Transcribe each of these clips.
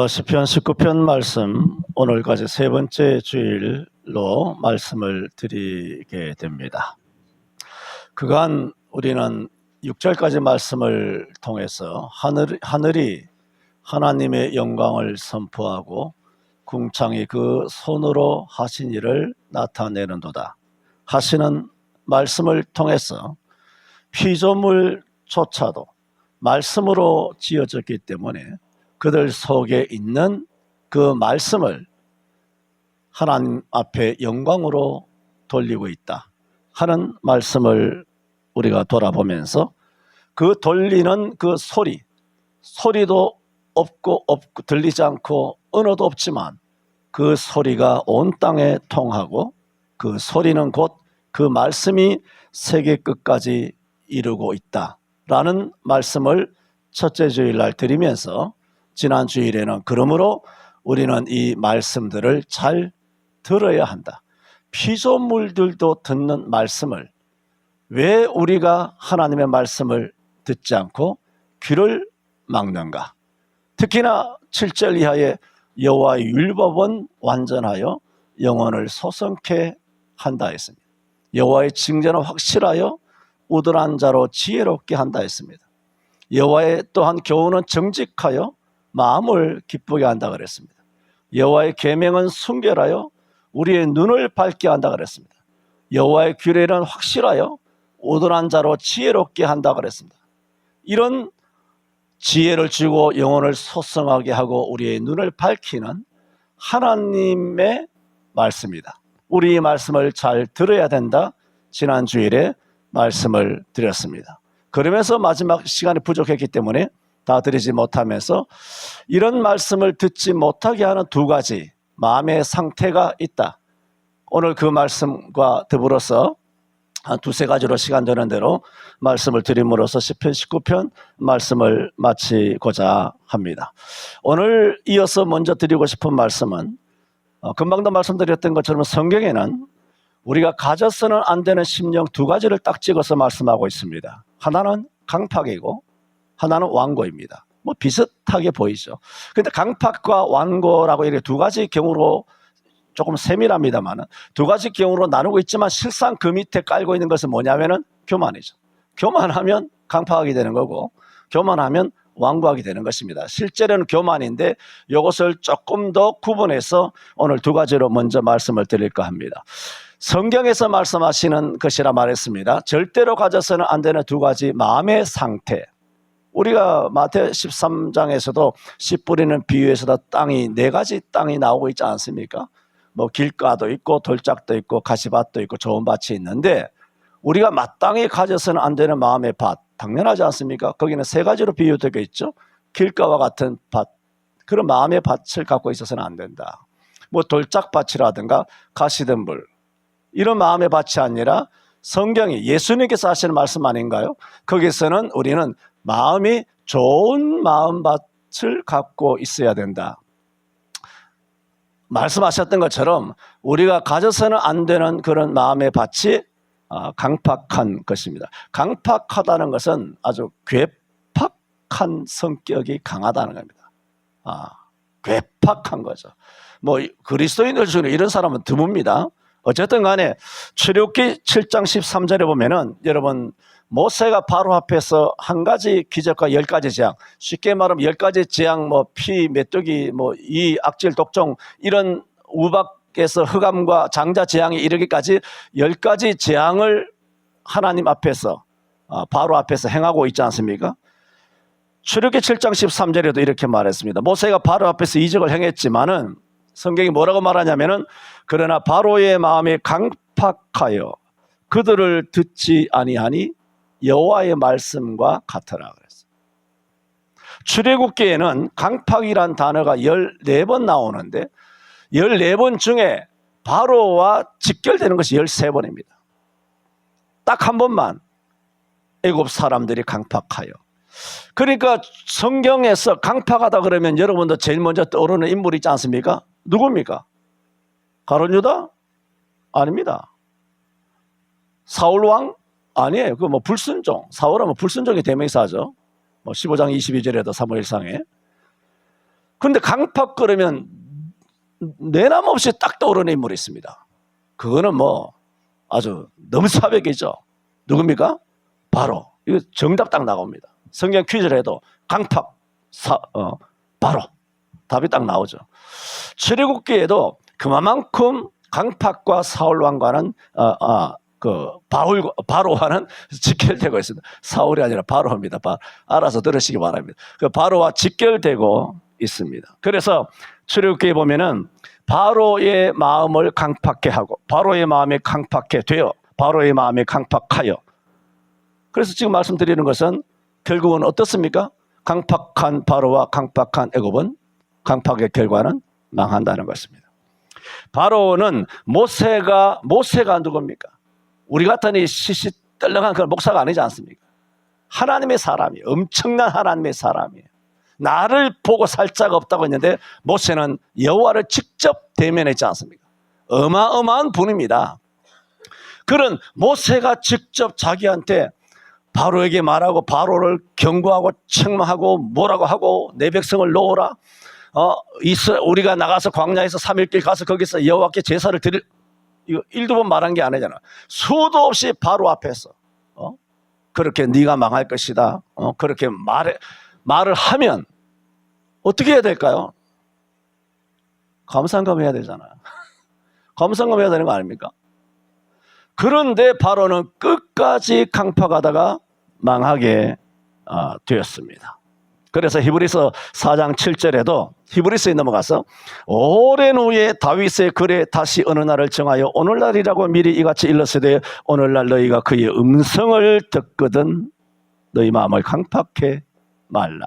시편 19편 말씀, 오늘까지 세 번째 주일로 말씀을 드리게 됩니다. 그간 우리는 6절까지 말씀을 통해서 하늘이 하나님의 영광을 선포하고 궁창이 그 손으로 하신 일을 나타내는도다 하시는 말씀을 통해서 피조물조차도 말씀으로 지어졌기 때문에 그들 속에 있는 그 말씀을 하나님 앞에 영광으로 돌리고 있다 하는 말씀을 우리가 돌아보면서 그 돌리는 그 소리도 없고 들리지 않고 언어도 없지만 그 소리가 온 땅에 통하고 그 소리는 곧 그 말씀이 세계 끝까지 이루고 있다라는 말씀을 첫째 주일날 드리면서 지난 주일에는 그러므로 우리는 이 말씀들을 잘 들어야 한다. 피조물들도 듣는 말씀을 왜 우리가 하나님의 말씀을 듣지 않고 귀를 막는가? 특히나 7절 이하의 여호와의 율법은 완전하여 영혼을 소성케 한다 했습니다. 여호와의 징조는 확실하여 우둔한 자로 지혜롭게 한다 했습니다. 여호와의 또한 교훈은 정직하여 마음을 기쁘게 한다 그랬습니다. 여호와의 계명은 순결하여 우리의 눈을 밝게 한다 그랬습니다. 여호와의 규례는 확실하여 우둔한 자로 지혜롭게 한다 그랬습니다. 이런 지혜를 주고 영혼을 소성하게 하고 우리의 눈을 밝히는 하나님의 말씀이다. 우리 이 말씀을 잘 들어야 된다. 지난 주일에 말씀을 드렸습니다. 그러면서 마지막 시간이 부족했기 때문에 다 드리지 못하면서 이런 말씀을 듣지 못하게 하는 두 가지 마음의 상태가 있다. 오늘 그 말씀과 더불어서 한 두세 가지로 시간 되는 대로 말씀을 드림으로써 시편 19편 말씀을 마치고자 합니다. 오늘 이어서 먼저 드리고 싶은 말씀은 금방도 말씀드렸던 것처럼 성경에는 우리가 가져서는 안 되는 심령 두 가지를 딱 찍어서 말씀하고 있습니다. 하나는 강팍이고 하나는 완고입니다. 뭐 비슷하게 보이죠. 그런데 강팍과 완고라고 이렇게 두 가지 경우로 조금 세밀합니다만 두 가지 경우로 나누고 있지만 실상 그 밑에 깔고 있는 것은 뭐냐면은 교만이죠. 교만하면 강팍하게 되는 거고 교만하면 완고하게 되는 것입니다. 실제로는 교만인데 이것을 조금 더 구분해서 오늘 두 가지로 먼저 말씀을 드릴까 합니다. 성경에서 말씀하시는 것이라 말했습니다. 절대로 가져서는 안 되는 두 가지 마음의 상태. 우리가 마태 13장에서도 씨 뿌리는 비유에서도 땅이 네 가지 땅이 나오고 있지 않습니까? 뭐 길가도 있고 돌짝도 있고 가시밭도 있고 좋은 밭이 있는데 우리가 마땅히 가져서는 안 되는 마음의 밭 당연하지 않습니까? 거기는 세 가지로 비유되어 있죠. 길가와 같은 밭, 그런 마음의 밭을 갖고 있어서는 안 된다. 뭐 돌짝밭이라든가 가시덤불 이런 마음의 밭이 아니라 성경이 예수님께서 하시는 말씀 아닌가요? 거기서는 우리는 마음이 좋은 마음밭을 갖고 있어야 된다. 말씀하셨던 것처럼 우리가 가져서는 안 되는 그런 마음의 밭이 강팍한 것입니다. 강팍하다는 것은 아주 괴팍한 성격이 강하다는 겁니다. 괴팍한 거죠. 뭐 그리스도인들 중에 이런 사람은 드뭅니다. 어쨌든 간에 출애굽기 7장 13절에 보면은 여러분 모세가 바로 앞에서 한 가지 기적과 10가지 재앙, 쉽게 말하면 10가지 재앙, 뭐 피, 메뚜기, 뭐 이, 악질, 독종 이런 우박에서 흑암과 장자 재앙이 이르기까지 10가지 재앙을 하나님 앞에서 바로 앞에서 행하고 있지 않습니까? 출애굽기 7장 13절에도 이렇게 말했습니다. 모세가 바로 앞에서 이적을 행했지만은 성경이 뭐라고 말하냐면은 그러나 바로의 마음이 강팍하여 그들을 듣지 아니하니 여호와의 말씀과 같으라 그랬어요. 출애굽기에는 강팍이란 단어가 14번 나오는데 14번 중에 바로와 직결되는 것이 13번입니다. 딱 한 번만 애굽 사람들이 강팍하여. 그러니까 성경에서 강팍하다 그러면 여러분도 제일 먼저 떠오르는 인물이 있지 않습니까? 누굽니까? 가룟 유다? 아닙니다. 사울 왕? 아니에요. 그 뭐 불순종. 사울은 뭐 불순종의 대명사죠. 뭐 15장 22절에도 사무엘상에. 그런데 강팍 그러면 내남 없이 딱 떠오르는 인물이 있습니다. 그거는 뭐 아주 넘사벽이죠. 누굽니까? 바로 이거 정답 딱 나옵니다. 성경 퀴즈를 해도 강팍 바로 답이 딱 나오죠. 출애굽기에도 그만큼 강팍과 사울 왕과는 바로와는 직결되고 있습니다. 사울이 아니라 바로입니다. 알아서 들으시기 바랍니다. 그 바로와 직결되고 있습니다. 그래서 출애굽기에 보면은 바로의 마음을 강팍해 하고 바로의 마음이 강팍해 되어 바로의 마음이 강팍하여. 그래서 지금 말씀드리는 것은 결국은 어떻습니까? 강팍한 바로와 강팍한 애굽은 강팍의 결과는 망한다는 것입니다. 바로는 모세가 누굽니까? 우리 같은 이 시시떨렁한 그런 목사가 아니지 않습니까? 하나님의 사람이에요. 엄청난 하나님의 사람이에요. 나를 보고 살 자가 없다고 했는데 모세는 여호와를 직접 대면했지 않습니까? 어마어마한 분입니다. 그런 모세가 직접 자기한테 바로에게 말하고 바로를 경고하고 책망하고 뭐라고 하고 내 백성을 놓으라. 우리가 나가서 광야에서 3일길 가서 거기서 여호와께 제사를 드릴, 이거 1도 번 말한 게 아니잖아. 수도 없이 바로 앞에서 그렇게 네가 망할 것이다. 그렇게 말을 하면 어떻게 해야 될까요? 감상감해야 되잖아요. 감상감해야 되는 거 아닙니까? 그런데 바로는 끝까지 강팍하다가 망하게 되었습니다. 그래서 히브리서 4장 7절에도 히브리서에 넘어가서 오랜 후에 다윗의 글에 다시 어느 날을 정하여 오늘날이라고 미리 이같이 일렀으되 오늘날 너희가 그의 음성을 듣거든 너희 마음을 강팍해 말라.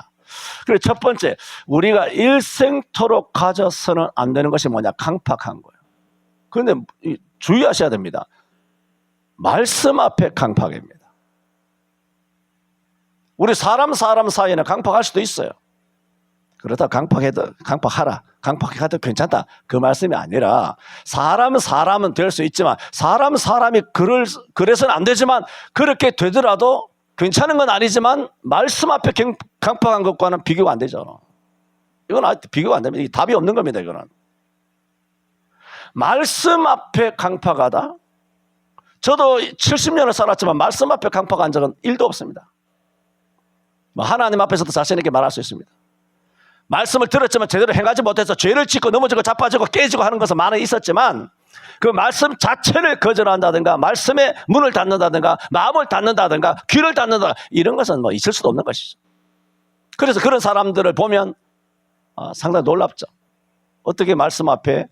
그리고 첫 번째, 우리가 일생토록 가져서는 안 되는 것이 뭐냐? 강팍한 거예요. 그런데 주의하셔야 됩니다. 말씀 앞에 강팍입니다. 우리 사람 사이에는 강팍할 수도 있어요. 그러다 강팍하라, 강팍해도 괜찮다, 그 말씀이 아니라 사람은 될 수 있지만 사람이 그래서는 안 되지만 그렇게 되더라도 괜찮은 건 아니지만 말씀 앞에 강팍한 것과는 비교가 안 되죠. 이건 비교가 안 됩니다. 이게 답이 없는 겁니다. 이거는 말씀 앞에 강팍하다. 저도 70년을 살았지만 말씀 앞에 강팍한 적은 1도 없습니다. 하나님 앞에서도 자신 있게 말할 수 있습니다. 말씀을 들었지만 제대로 행하지 못해서 죄를 짓고 넘어지고 자빠지고 깨지고 하는 것은 많이 있었지만 그 말씀 자체를 거절한다든가 말씀에 문을 닫는다든가 마음을 닫는다든가 귀를 닫는다든가 이런 것은 뭐 있을 수도 없는 것이죠. 그래서 그런 사람들을 보면 상당히 놀랍죠. 어떻게 말씀 앞에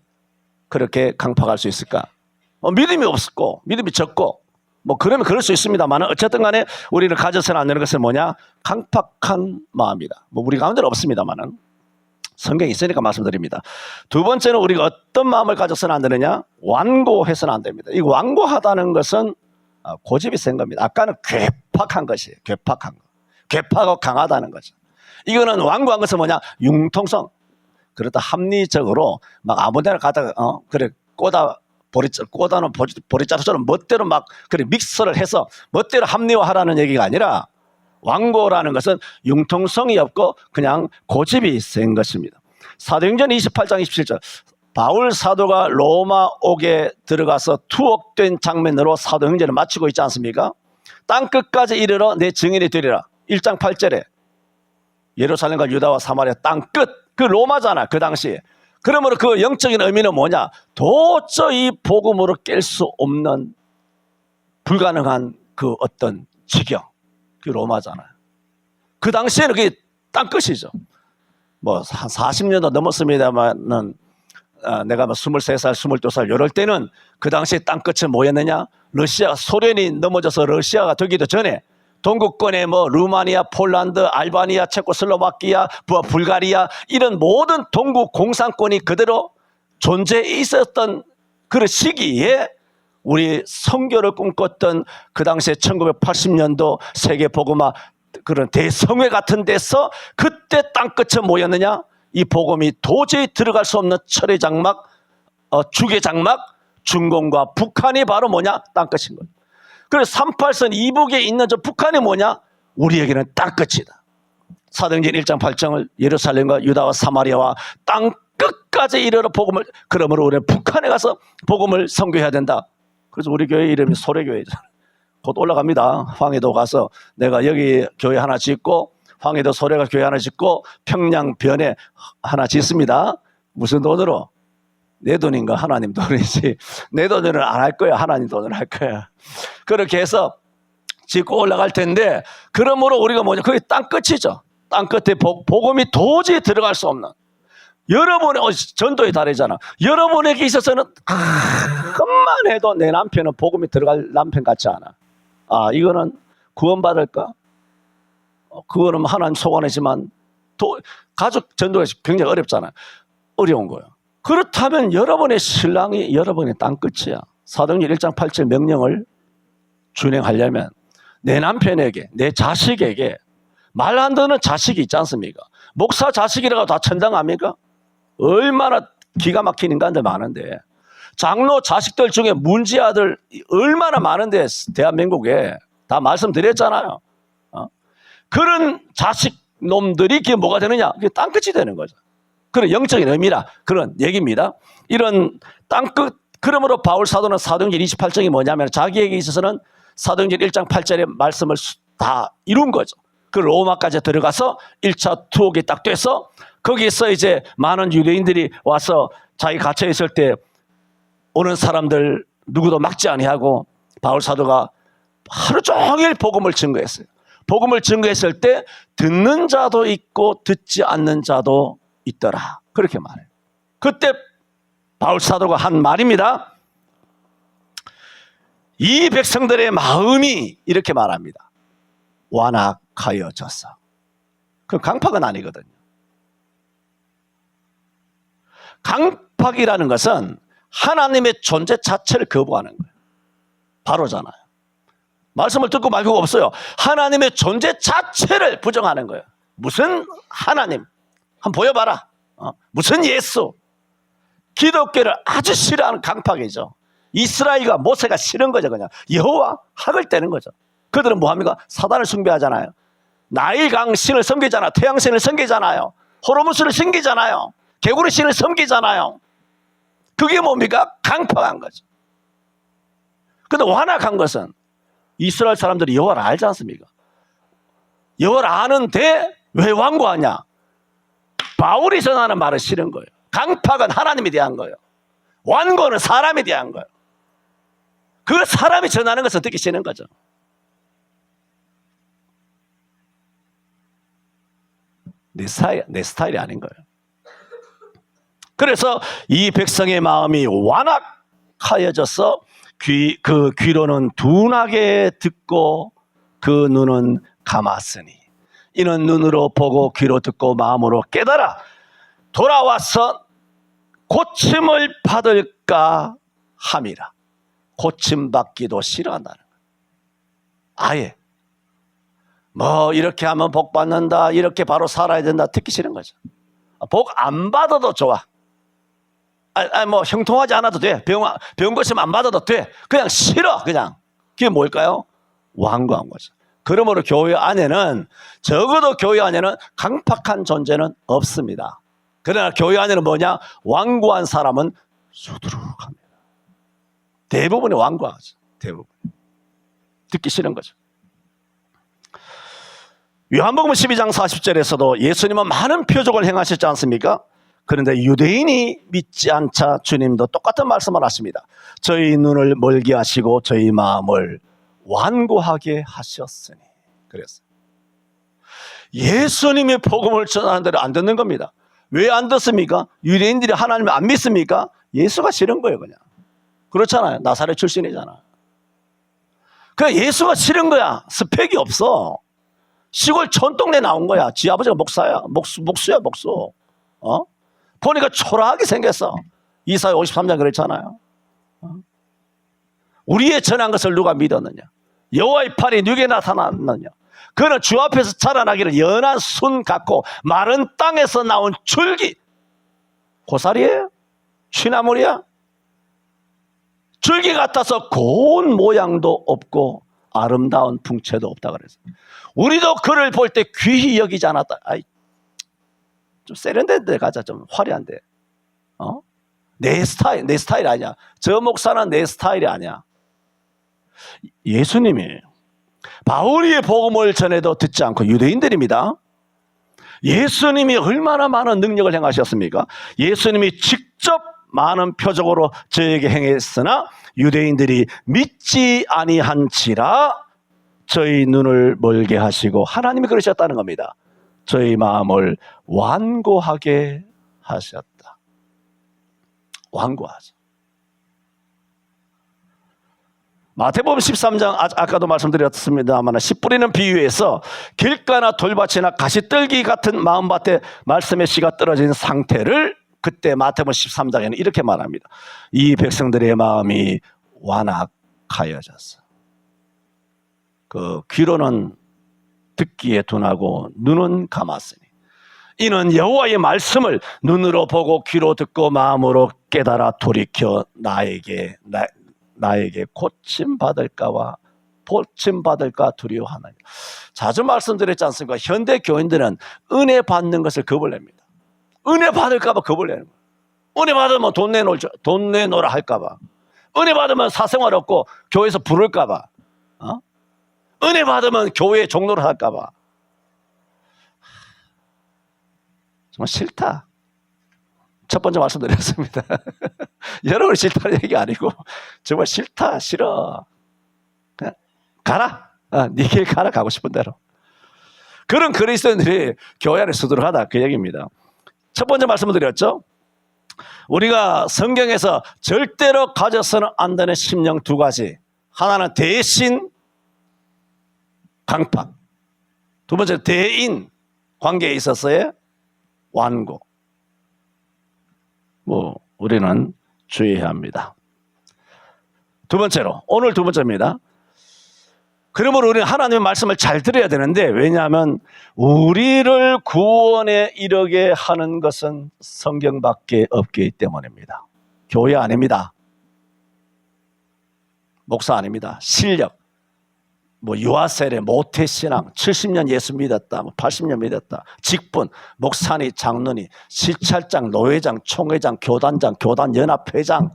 그렇게 강팍할 수 있을까? 믿음이 없고 믿음이 적고 그러면 그럴 수 있습니다만 어쨌든 간에 우리는 가져서는 안 되는 것은 뭐냐? 강팍한 마음이다. 우리 가운데는 없습니다만은 성경이 있으니까 말씀드립니다. 두 번째는 우리가 어떤 마음을 가져서는 안 되느냐? 완고해서는 안 됩니다. 이 완고하다는 것은 고집이 센 겁니다. 아까는 괴팍한 것이에요. 괴팍한 거. 괴팍하고 강하다는 거죠. 이거는 완고한 것은 뭐냐? 융통성. 그렇다 합리적으로 막 아무데나 가다가 그래 꼬다는 보리자루처럼 멋대로 그래 믹서를 해서 멋대로 합리화하라는 얘기가 아니라 완고라는 것은 융통성이 없고 그냥 고집이 센 것입니다. 사도행전 28장 27절 바울 사도가 로마 옥에 들어가서 투옥된 장면으로 사도행전을 마치고 있지 않습니까? 땅끝까지 이르러 내 증인이 되리라. 1장 8절에 예루살렘과 유다와 사마리아 땅끝, 그 로마잖아 그 당시에. 그러므로 그 영적인 의미는 뭐냐? 도저히 복음으로 깰 수 없는 불가능한 그 어떤 지경, 그 로마잖아요. 그 당시에는 그게 땅끝이죠. 한 40년도 넘었습니다만은 내가 23살, 22살 이럴 때는 그 당시에 땅끝은 뭐였느냐? 소련이 넘어져서 러시아가 되기도 전에 동구권에 루마니아, 폴란드, 알바니아, 체코슬로바키아, 불가리아 이런 모든 동구 공산권이 그대로 존재해 있었던 그 시기에 우리 선교를 꿈꿨던 그 당시에 1980년도 세계 복음화 그런 대성회 같은 데서 그때 땅끝은 뭐였느냐? 이 복음이 도저히 들어갈 수 없는 철의 장막, 죽의 장막, 중공과 북한이 바로 뭐냐? 땅끝인 거예요. 그래서 38선 이북에 있는 저 북한이 뭐냐? 우리에게는 땅끝이다. 사도행전 1장 8장을 예루살렘과 유다와 사마리아와 땅 끝까지 이르러 복음을, 그러므로 우리는 북한에 가서 복음을 선교해야 된다. 그래서 우리 교회 이름이 소래교회잖아. 곧 올라갑니다. 황해도 가서 내가 여기 교회 하나 짓고 황해도 소래가 교회 하나 짓고 평양 변에 하나 짓습니다. 무슨 돈으로? 내 돈인가 하나님 돈이지. 내 돈으로는 안 할 거야. 하나님 돈으로 할 거야. 그렇게 해서 짓고 올라갈 텐데, 그러므로 우리가 뭐냐, 그게 땅 끝이죠. 땅 끝에 복음이 도저히 들어갈 수 없는, 여러분의 전도의 다르잖아. 여러분에게 있어서는 그것만 해도 내 남편은 복음이 들어갈 남편 같지 않아. 아, 이거는 구원받을까? 그거는 하나님 소원이지만 가족 전도가 굉장히 어렵잖아. 어려운 거예요. 그렇다면 여러분의 신랑이 여러분의 땅 끝이야. 사도행전 1장 8절 명령을 준행하려면 내 남편에게, 내 자식에게, 말 안 듣는 자식이 있지 않습니까? 목사 자식이라고 다 천당 아닙니까? 얼마나 기가 막힌 인간들 많은데, 장로 자식들 중에 문지 아들 얼마나 많은데, 대한민국에 다 말씀드렸잖아요. 그런 자식 놈들이 그게 뭐가 되느냐? 그게 땅끝이 되는 거죠. 그런 영적인 의미라 그런 얘기입니다. 이런 땅끝, 그러므로 바울 사도는 사도행전 28장이 뭐냐면 자기에게 있어서는 사도행전 1장 8절의 말씀을 다 이룬 거죠. 그 로마까지 들어가서 1차 투옥이 딱 돼서 거기서 이제 많은 유대인들이 와서 자기 갇혀 있을 때 오는 사람들 누구도 막지 아니하고 바울 사도가 하루 종일 복음을 증거했어요. 복음을 증거했을 때 듣는 자도 있고 듣지 않는 자도 있더라. 그렇게 말해요. 그때 바울 사도가 한 말입니다. 이 백성들의 마음이 이렇게 말합니다. 완악하여졌어. 그 강팍은 아니거든요. 강팍이라는 것은 하나님의 존재 자체를 거부하는 거예요. 바로잖아요. 말씀을 듣고 말고가 없어요. 하나님의 존재 자체를 부정하는 거예요. 무슨 하나님? 한번 보여봐라. 무슨 예수? 기독교를 아주 싫어하는 강팍이죠. 이스라엘과 모세가 싫은 거죠. 그냥 여호와 학을 떼는 거죠. 그들은 뭐합니까? 사단을 숭배하잖아요. 나일강 신을 섬기잖아요. 태양신을 섬기잖아요. 호르무스를 섬기잖아요. 개구리 신을 섬기잖아요. 그게 뭡니까? 강팍한 거죠. 근데 완악한 것은 이스라엘 사람들이 여호와를 알지 않습니까? 여호와를 아는데 왜 완고하냐? 바울이 전하는 말은 싫은 거예요. 강팍은 하나님에 대한 거예요. 완고는 사람에 대한 거예요. 그 사람이 전하는 것을 듣기 싫은 거죠. 내 스타일이 아닌 거예요. 그래서 이 백성의 마음이 완악하여져서 그 귀로는 둔하게 듣고 그 눈은 감았으니 이는 눈으로 보고 귀로 듣고 마음으로 깨달아 돌아와서 고침을 받을까 함이라. 고침받기도 싫어한다는 거예요. 아예 뭐 이렇게 하면 복 받는다, 이렇게 바로 살아야 된다, 듣기 싫은 거죠. 복 안 받아도 좋아. 뭐 형통하지 않아도 돼. 병 고침 안 받아도 돼. 그냥 싫어. 그냥. 그게 뭘까요? 완고한 거죠. 그러므로 교회 안에는, 적어도 교회 안에는 강팍한 존재는 없습니다. 그러나 교회 안에는 뭐냐? 완고한 사람은 수두룩합니다. 대부분이 완고하죠. 대부분. 듣기 싫은 거죠. 요한복음 12장 40절에서도 예수님은 많은 표적을 행하셨지 않습니까? 그런데 유대인이 믿지 않자 주님도 똑같은 말씀을 하십니다. 저희 눈을 멀게 하시고 저희 마음을 완고하게 하셨으니. 그랬어요. 예수님의 복음을 전하는 대로 안 듣는 겁니다. 왜 안 듣습니까? 유대인들이 하나님을 안 믿습니까? 예수가 싫은 거예요. 그냥. 그렇잖아요. 나사렛 출신이잖아. 그냥 예수가 싫은 거야. 스펙이 없어. 시골 촌동네 나온 거야. 지 아버지가 목사야. 목수야 목수. 보니까 초라하게 생겼어. 이사야 53장 그랬잖아요. 우리의 전한 것을 누가 믿었느냐? 여호와의 팔이 누구에게 나타났느냐? 그는 주 앞에서 자라나기를 연한 순 같고 마른 땅에서 나온 줄기. 고사리예요? 취나물이야? 줄기 같아서 고운 모양도 없고 아름다운 풍채도 없다 그랬어요. 우리도 그를 볼 때 귀히 여기지 않았다. 아이, 좀 세련된 데 가자. 좀 화려한데. 내 스타일 아니야. 저 목사는 내 스타일이 아니야. 예수님이 바울이 복음을 전해도 듣지 않고, 유대인들입니다. 예수님이 얼마나 많은 능력을 행하셨습니까? 예수님이 직접 많은 표적으로 저에게 행했으나 유대인들이 믿지 아니한지라 저희 눈을 멀게 하시고, 하나님이 그러셨다는 겁니다. 저희 마음을 완고하게 하셨다. 완고하죠. 마태복음 13장 아까도 말씀드렸습니다만, 씨 뿌리는 비유에서 길가나 돌밭이나 가시떨기 같은 마음밭에 말씀의 씨가 떨어진 상태를 그때 마태복음 13장에는 이렇게 말합니다. 이 백성들의 마음이 완악하여졌어. 그 귀로는 듣기에 둔하고 눈은 감았으니 이는 여호와의 말씀을 눈으로 보고 귀로 듣고 마음으로 깨달아 돌이켜 나에게 고침받을까 두려워하나니. 자주 말씀드렸지 않습니까? 현대 교인들은 은혜 받는 것을 겁을 냅니다. 은혜 받을까 봐 겁을 내는 거예요. 은혜 받으면 돈 내놓으라 할까 봐. 은혜 받으면 사생활 없고 교회에서 부를까 봐. 은혜 받으면 교회에 종로를 할까 봐. 정말 싫다. 첫 번째 말씀드렸습니다. 여러분이 싫다는 얘기 아니고 정말 싫다, 싫어. 그냥 가라. 네 길 가라, 가고 싶은 대로. 그런 그리스도인들이 교회 안에 수두룩하다, 그 얘기입니다. 첫 번째 말씀을 드렸죠. 우리가 성경에서 절대로 가져서는 안 되는 심령 두 가지. 하나는 대신 강팍, 두 번째 대인 관계에 있어서의 완고. 우리는 주의해야 합니다. 두 번째로, 오늘 두 번째입니다. 그러므로 우리는 하나님의 말씀을 잘 들어야 되는데, 왜냐하면 우리를 구원에 이르게 하는 것은 성경밖에 없기 때문입니다. 교회 아닙니다. 목사 아닙니다. 실력, 유아세례, 모태신앙, 70년 예수 믿었다, 80년 믿었다, 직분, 목사니, 장로니, 시찰장, 노회장, 총회장, 교단장, 교단연합회장,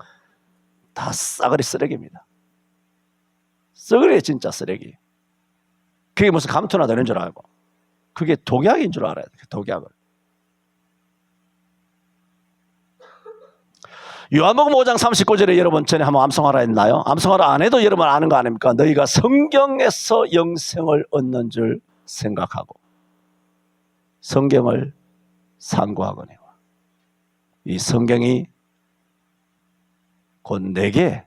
다 싸그리 쓰레기입니다. 쓰레기, 진짜 쓰레기. 그게 무슨 감투나 되는 줄 알고, 그게 독약인 줄 알아야 돼. 독약을. 요한복음 5장 39절에 여러분 전에 한번 암송하라 했나요? 암송하라 안 해도 여러분 아는 거 아닙니까? 너희가 성경에서 영생을 얻는 줄 생각하고 성경을 상고하거니와. 이 성경이 곧 내게,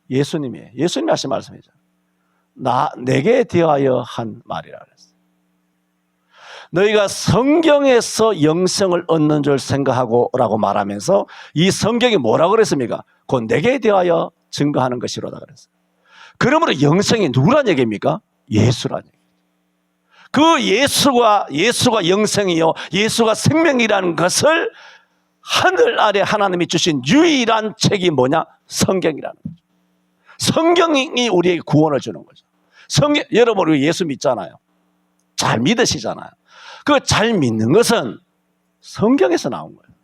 예수님이 하신 말씀이죠. 내게 대하여 한 말이라 그랬어요. 너희가 성경에서 영생을 얻는 줄 생각하고 라고 말하면서 이 성경이 뭐라고 그랬습니까? 곧 내게 대하여 증거하는 것이로다 그랬어요. 그러므로 영생이 누구란 얘기입니까? 예수란 얘기. 그 예수가 영생이요, 예수가 생명이라는 것을 하늘 아래 하나님이 주신 유일한 책이 뭐냐? 성경이라는 거죠. 성경이 우리에게 구원을 주는 거죠. 여러분 우리 예수 믿잖아요. 잘 믿으시잖아요. 그 잘 믿는 것은 성경에서 나온 거예요.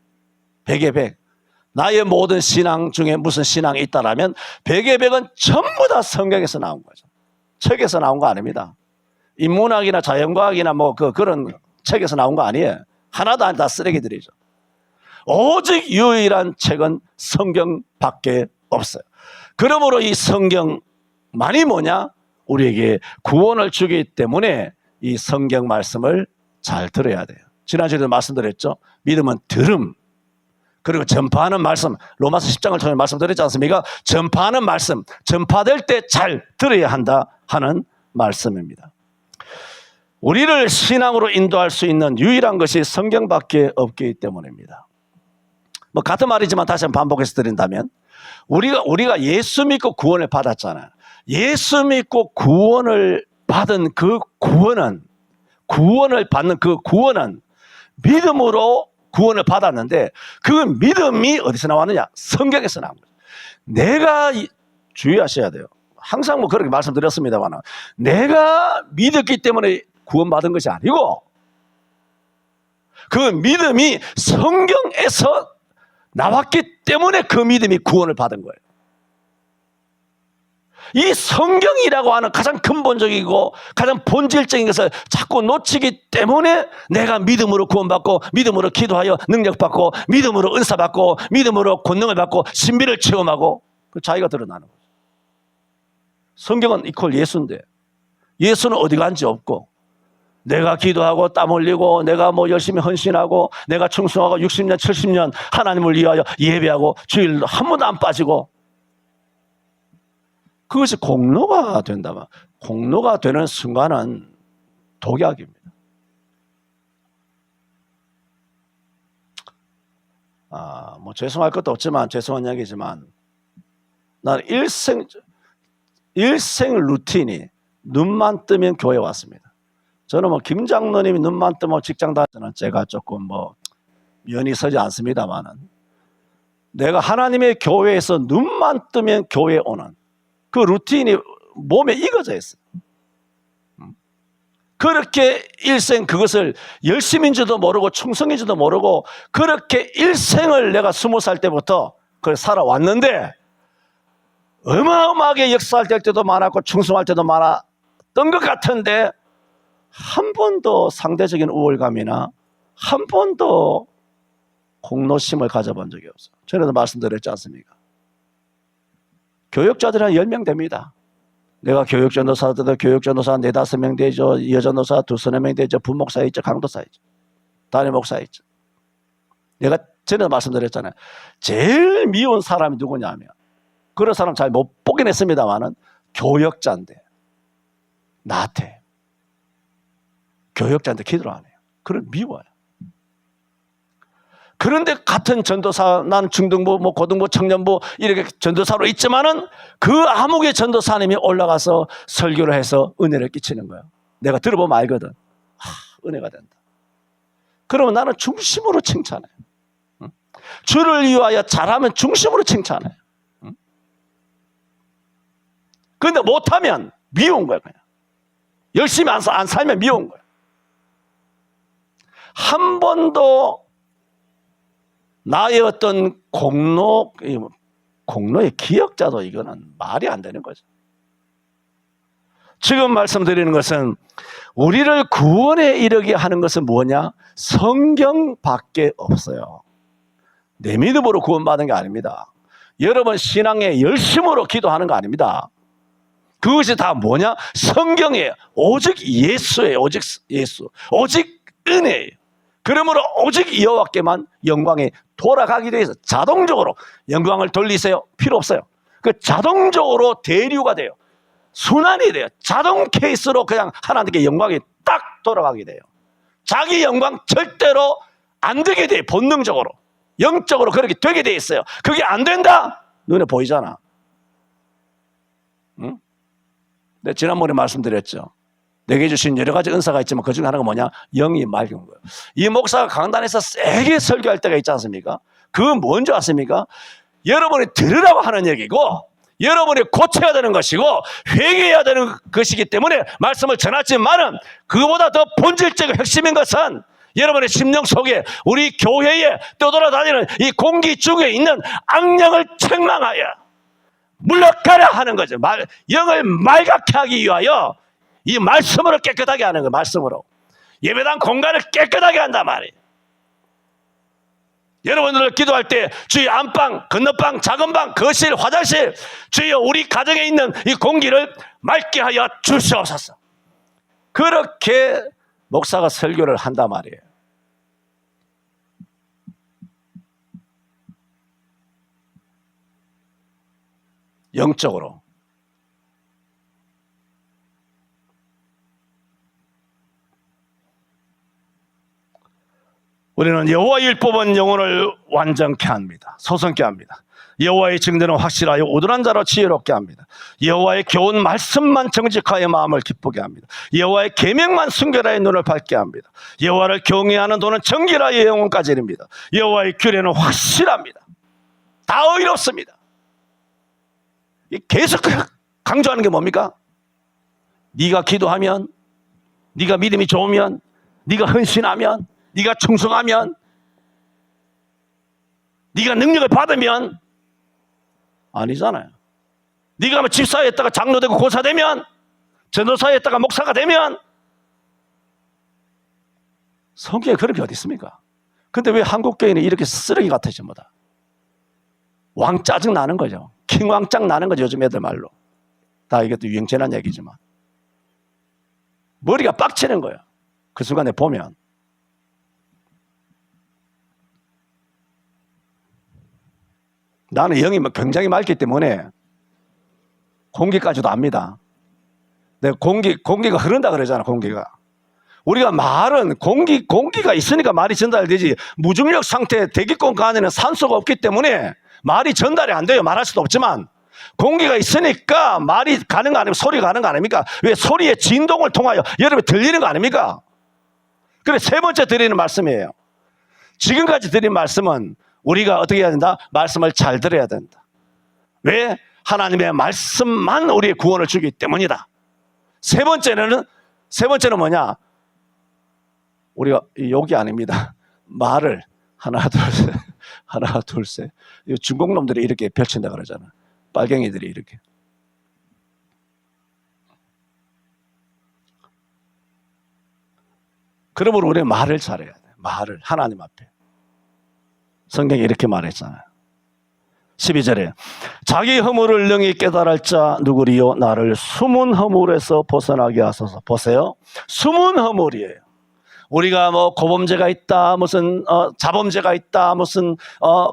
100의 100. 나의 모든 신앙 중에 무슨 신앙이 있다라면 100의 100은 전부 다 성경에서 나온 거죠. 책에서 나온 거 아닙니다. 인문학이나 자연과학이나 그런 책에서 나온 거 아니에요. 하나도 다 쓰레기들이죠. 오직 유일한 책은 성경밖에 없어요. 그러므로 이 성경만이 뭐냐? 우리에게 구원을 주기 때문에 이 성경 말씀을 잘 들어야 돼요. 지난주에도 말씀드렸죠. 믿음은 들음, 그리고 전파하는 말씀, 로마서 10장을 통해 말씀드렸지 않습니까? 전파하는 말씀, 전파될 때 잘 들어야 한다 하는 말씀입니다. 우리를 신앙으로 인도할 수 있는 유일한 것이 성경밖에 없기 때문입니다. 같은 말이지만 다시 한번 반복해서 드린다면, 우리가 예수 믿고 구원을 받았잖아요. 예수 믿고 구원을 받은 그 구원을 받는 그 구원은 믿음으로 구원을 받았는데, 그 믿음이 어디서 나왔느냐? 성경에서 나온 거예요. 내가 주의하셔야 돼요. 항상 뭐 그렇게 말씀드렸습니다만, 내가 믿었기 때문에 구원받은 것이 아니고 그 믿음이 성경에서 나왔기 때문에 그 믿음이 구원을 받은 거예요. 이 성경이라고 하는 가장 근본적이고 가장 본질적인 것을 자꾸 놓치기 때문에 내가 믿음으로 구원받고, 믿음으로 기도하여 능력받고, 믿음으로 은사받고, 믿음으로 권능을 받고, 신비를 체험하고, 그 자기가 드러나는 거죠. 성경은 이퀄 예수인데, 예수는 어디 간지 없고, 내가 기도하고 땀 흘리고, 내가 뭐 열심히 헌신하고, 내가 충성하고 60년 70년 하나님을 위하여 예배하고, 주일도 한 번도 안 빠지고, 그것이 공로가 된다면, 공로가 되는 순간은 독약입니다. 뭐 죄송할 것도 없지만, 죄송한 이야기지만, 나는 일생 루틴이 눈만 뜨면 교회 왔습니다. 저는 뭐 김 장로님이 눈만 뜨면 직장 다니는 제가 조금 뭐 면이 서지 않습니다만은, 내가 하나님의 교회에서 눈만 뜨면 교회에 오는 그 루틴이 몸에 익어져 있어요. 그렇게 일생 그것을 열심인지도 모르고 충성인지도 모르고 그렇게 일생을 내가 20살 때부터 그걸 살아왔는데, 어마어마하게 역사할 때도 많았고 충성할 때도 많았던 것 같은데, 한 번도 상대적인 우월감이나 한 번도 공로심을 가져본 적이 없어요. 전에도 말씀드렸지 않습니까? 교역자들이 한 10명 됩니다. 내가 교역전도사 때도 교역전도사 4-5명 되죠. 여전도사 2-3명 되죠. 부목사 있죠. 강도사 있죠. 담임목사 있죠. 내가 전에도 말씀드렸잖아요. 제일 미운 사람이 누구냐면, 그런 사람 잘 못 보긴 했습니다만은 교역자인데 나한테 교역자인데 기도를 안 해요. 그걸 미워요. 그런데 같은 전도사, 난 중등부, 뭐 고등부, 청년부 이렇게 전도사로 있지만은 그 암흑의 전도사님이 올라가서 설교를 해서 은혜를 끼치는 거예요. 내가 들어보면 알거든. 은혜가 된다. 그러면 나는 중심으로 칭찬해. 주를 위하여 잘하면 중심으로 칭찬해. 그런데 못하면 미운 거야. 그냥 열심히 안 살면 미운 거야. 한 번도 나의 어떤 공로의 기억자도 이거는 말이 안 되는 거죠. 지금 말씀드리는 것은, 우리를 구원에 이르게 하는 것은 뭐냐? 성경밖에 없어요. 내 믿음으로 구원받은 게 아닙니다. 여러분 신앙의 열심으로 기도하는 거 아닙니다. 그것이 다 뭐냐? 성경이에요. 오직 예수예요. 오직 예수. 오직 은혜예요. 그러므로 오직 여호와께만 영광이 돌아가기 위해서 자동적으로 영광을 돌리세요. 필요 없어요. 그 자동적으로 대류가 돼요. 순환이 돼요. 자동 케이스로 그냥 하나님께 영광이 딱 돌아가게 돼요. 자기 영광 절대로 안 되게 돼요. 본능적으로. 영적으로 그렇게 되게 돼 있어요. 그게 안 된다? 눈에 보이잖아. 응? 네, 지난번에 말씀드렸죠. 내게 주신 여러 가지 은사가 있지만 그 중에 하나가 뭐냐? 영이 맑은 거예요. 이 목사가 강단에서 세게 설교할 때가 있지 않습니까? 그건 뭔지 아십니까? 여러분이 들으라고 하는 얘기고, 여러분이 고쳐야 되는 것이고, 회개해야 되는 것이기 때문에 말씀을 전하지만은, 그거보다 더 본질적 핵심인 것은 여러분의 심령 속에, 우리 교회에 떠돌아다니는 이 공기 중에 있는 악령을 책망하여 물러가라 하는 거죠. 영을 맑게 하기 위하여 이 말씀으로 깨끗하게 하는 거예요. 말씀으로. 예배당 공간을 깨끗하게 한단 말이에요. 여러분들 기도할 때 주의 안방, 건너방, 작은 방, 거실, 화장실, 주여 우리 가정에 있는 이 공기를 맑게 하여 주시옵소서. 그렇게 목사가 설교를 한단 말이에요. 영적으로. 우리는 여호와의 율법은 영혼을 완전케 합니다. 소성케 합니다. 여호와의 증거는 확실하여 우둔한 자로 지혜롭게 합니다. 여호와의 교훈 말씀만 정직하여 마음을 기쁘게 합니다. 여호와의 계명만 순결하여 눈을 밝게 합니다. 여호와를 경외하는 도는 정결하여 영혼까지 이릅니다. 여호와의 규례는 확실합니다. 다 의롭습니다. 계속 강조하는 게 뭡니까? 네가 기도하면, 네가 믿음이 좋으면, 네가 헌신하면, 네가 충성하면, 네가 능력을 받으면 아니잖아요. 네가 뭐 집사였다가 장로되고 고사되면, 전도사였다가 목사가 되면, 성경에 그런 게 어디 있습니까? 근데 왜 한국 교회는 이렇게 쓰레기 같아 전부 다. 왕 짜증 나는 거죠. 킹왕짱 나는 거죠, 요즘 애들 말로. 다 이것도 유행체난 얘기지만. 머리가 빡치는 거예요. 그 순간에 보면. 나는 영이 굉장히 맑기 때문에 공기까지도 압니다. 내가 공기가 흐른다 그러잖아, 공기가. 우리가 말은 공기가 있으니까 말이 전달되지, 무중력 상태 대기권 안에는 산소가 없기 때문에 말이 전달이 안 돼요. 말할 수도 없지만 공기가 있으니까 말이 가는 거 아닙니까? 소리가 가는 거 아닙니까? 왜? 소리의 진동을 통하여 여러분 들리는 거 아닙니까? 그래, 세 번째 드리는 말씀이에요. 지금까지 드린 말씀은 우리가 어떻게 해야 된다? 말씀을 잘 들어야 된다. 왜? 하나님의 말씀만 우리의 구원을 주기 때문이다. 세 번째는 뭐냐? 우리가 욕이 아닙니다. 말을 하나 둘 셋 하나 둘 셋. 중국 놈들이 이렇게 펼친다 그러잖아. 빨갱이들이 이렇게. 그러므로 우리는 말을 잘해야 돼. 말을 하나님 앞에. 성경이 이렇게 말했잖아요. 12절에 자기 허물을 능히 깨달을 자 누구리요? 나를 숨은 허물에서 벗어나게 하소서. 보세요. 숨은 허물이에요. 우리가 뭐 고범죄가 있다, 무슨 자범죄가 있다, 무슨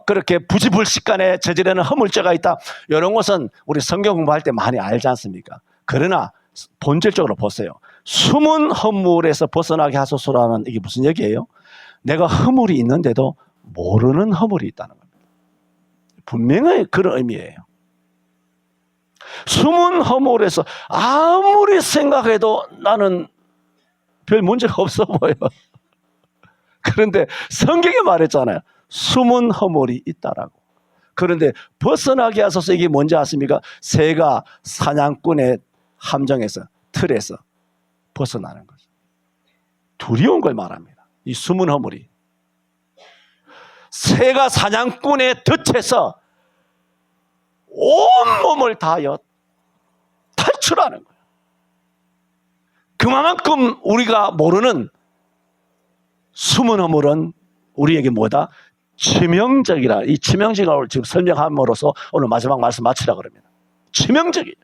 그렇게 부지불식간에 저지르는 허물죄가 있다, 이런 것은 우리 성경 공부할 때 많이 알지 않습니까? 그러나 본질적으로 보세요. 숨은 허물에서 벗어나게 하소서라는 이게 무슨 얘기예요? 내가 허물이 있는데도 모르는 허물이 있다는 겁니다. 분명히 그런 의미예요. 숨은 허물에서 아무리 생각해도 나는 별 문제가 없어 보여. 그런데 성경이 말했잖아요. 숨은 허물이 있다라고. 그런데 벗어나게 하소서, 이게 뭔지 아십니까? 새가 사냥꾼의 함정에서, 틀에서 벗어나는 거죠. 두려운 걸 말합니다. 이 숨은 허물이. 새가 사냥꾼의 덫에서 온몸을 다하여 탈출하는 거예요. 그만큼 우리가 모르는 숨은 허물은 우리에게 뭐다? 치명적이라. 이 치명적을 지금 설명함으로써 오늘 마지막 말씀 마치라 그럽니다. 치명적이에요.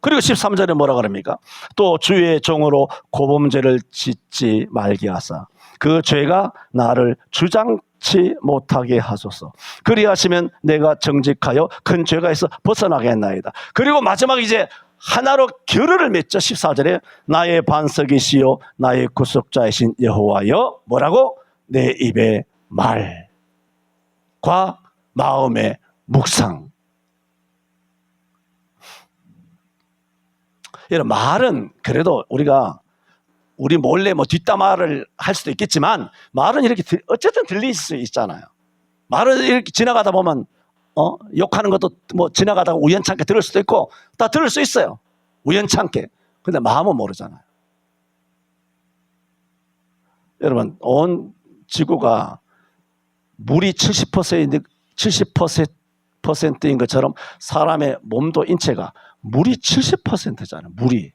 그리고 13절에 뭐라 그럽니까? 또 주의 종으로 고범죄를 짓지 말게 하사 그 죄가 나를 주장치 못하게 하소서. 그리하시면 내가 정직하여 큰 죄가 있어 벗어나게 했나이다. 그리고 마지막 이제 하나로 결의를 맺죠. 14절에 나의 반석이시요 나의 구속자이신 여호와여, 뭐라고? 내 입의 말과 마음의 묵상. 여러분, 말은 그래도 우리 몰래 뭐 뒷담화를 할 수도 있겠지만 말은 이렇게 어쨌든 들릴 수 있잖아요. 말은 이렇게 지나가다 보면 욕하는 것도 뭐 지나가다가 우연찮게 들을 수도 있고 다 들을 수 있어요. 우연찮게. 근데 마음은 모르잖아요. 여러분, 온 지구가 물이 70%인 것처럼 사람의 몸도 인체가 물이 70%잖아요. 물이.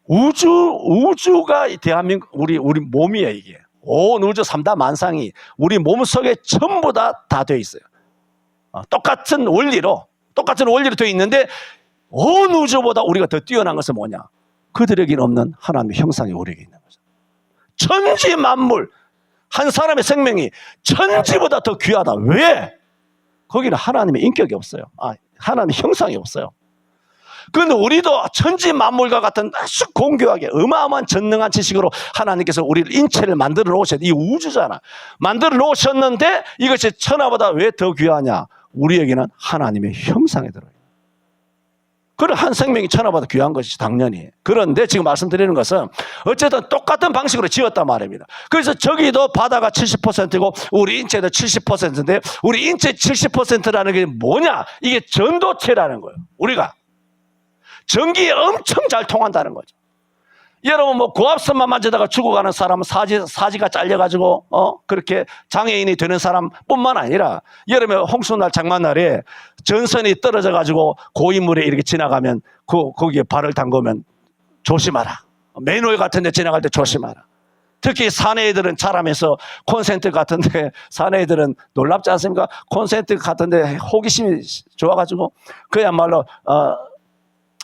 우주가 대한민국 우리 몸이에요. 이게 온 우주 3다 만상이 우리 몸 속에 전부 다 돼 있어요. 똑같은 원리로 되어 있는데 온 우주보다 우리가 더 뛰어난 것은 뭐냐? 그들에게는 없는 하나님의 형상이 우리에게 있는 거죠. 천지 만물, 한 사람의 생명이 천지보다 더 귀하다. 왜? 거기는 하나님의 인격이 없어요. 하나님의 형상이 없어요. 그런데 우리도 천지 만물과 같은 아주 공교하게 어마어마한 전능한 지식으로 하나님께서 우리를 인체를 만들어 놓으셨는데, 이 우주잖아. 만들어 놓으셨는데 이것이 천하보다 왜 더 귀하냐? 우리에게는 하나님의 형상이 들어요. 그래, 한 생명이 천하보다 귀한 것이지, 당연히. 그런데 지금 말씀드리는 것은 어쨌든 똑같은 방식으로 지었단 말입니다. 그래서 저기도 바다가 70%고 우리 인체도 70%인데 우리 인체 70%라는 게 뭐냐? 이게 전도체라는 거예요. 우리가 전기에 엄청 잘 통한다는 거죠. 여러분 뭐 고압선만 만지다가 죽어가는 사람은 사지가 잘려가지고 그렇게 장애인이 되는 사람뿐만 아니라 여름에 홍수날 장마날에 전선이 떨어져가지고 고인물에 이렇게 지나가면 거기에 발을 담그면 조심하라. 맨홀 같은 데 지나갈 때 조심하라. 특히 사내애들은 자라면서 콘센트 같은데, 사내애들은 놀랍지 않습니까? 콘센트 같은데 호기심이 좋아가지고 그야말로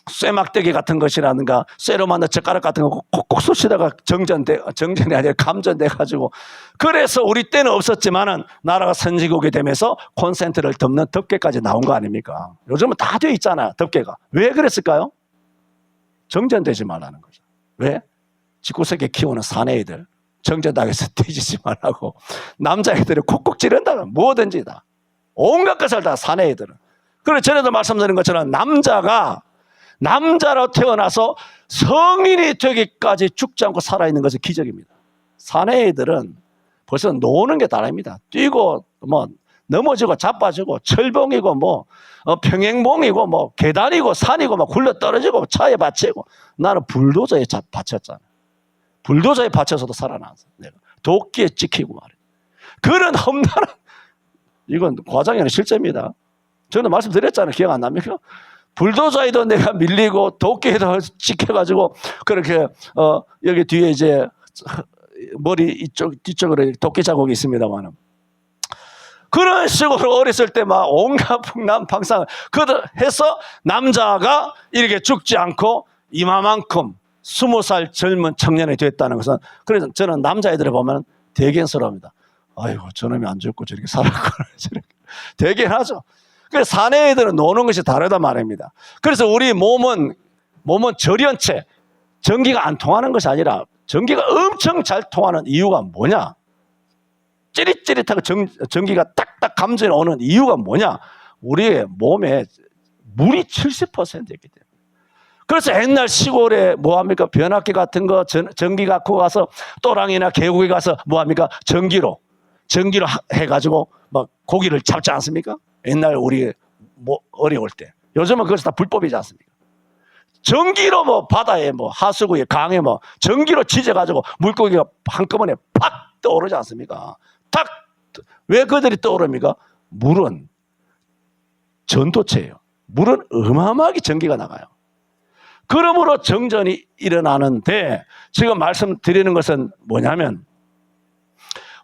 쇠막대기 같은 것이라든가 쇠로 만든 젓가락 같은 거 콕콕 쑤시다가 정전이 아니라 감전돼가지고, 그래서 우리 때는 없었지만은 나라가 선진국이 되면서 콘센트를 덮는 덮개까지 나온 거 아닙니까? 요즘은 다 돼 있잖아요, 덮개가. 왜 그랬을까요? 정전되지 말라는 거죠. 왜? 집구석에 키우는 사내애들 정전당해서 뒤지지 말라고. 남자애들이 콕콕 찌른다면 뭐든지 다, 온갖 것을 다 사내애들은. 그래서 전에도 말씀드린 것처럼 남자로 태어나서 성인이 되기까지 죽지 않고 살아있는 것은 기적입니다. 사내애들은 벌써 노는 게 다릅니다. 뛰고 뭐 넘어지고 자빠지고 철봉이고 뭐 평행봉이고 뭐 계단이고 산이고 막 굴러 떨어지고 차에 받치고. 나는 불도저에 받쳤잖아. 불도저에 받쳐서도 살아났어. 내가 도끼에 찍히고 말이야. 그런 험난한, 이건 과장이 아니라 실제입니다. 저는 말씀드렸잖아요. 기억 안 납니까? 불도저에도 내가 밀리고 도끼에도 찍혀가지고 그렇게 여기 뒤에 이제 머리 뒤쪽으로 도끼 자국이 있습니다만은, 그런 식으로 어렸을 때 막 온갖 풍랑방상을 해서 남자가 이렇게 죽지 않고 이마만큼 20살 젊은 청년이 됐다는 것은, 그래서 저는 남자애들을 보면 대견스러웁니다. 아이고 저놈이 안 죽고 저렇게 살았구나. 저렇게 대견하죠. 그래서 사내애들은 노는 것이 다르단 말입니다. 그래서 우리 몸은 절연체, 전기가 안 통하는 것이 아니라 전기가 엄청 잘 통하는 이유가 뭐냐? 찌릿찌릿하고 전기가 딱딱 감전해 오는 이유가 뭐냐? 우리의 몸에 물이 70%였기 때문에. 그래서 옛날 시골에 뭐합니까? 변압기 같은 거 전기 갖고 가서 또랑이나 계곡에 가서 뭐합니까? 전기로 해가지고 막 고기를 잡지 않습니까? 옛날 우리 뭐 어려울 때. 요즘은 그것이 다 불법이지 않습니까? 전기로 뭐 바다에 뭐 하수구에 강에 뭐 전기로 지져가지고 물고기가 한꺼번에 팍 떠오르지 않습니까? 탁! 왜 그들이 떠오릅니까? 물은 전도체예요. 물은 어마어마하게 전기가 나가요. 그러므로 정전이 일어나는데, 지금 말씀드리는 것은 뭐냐면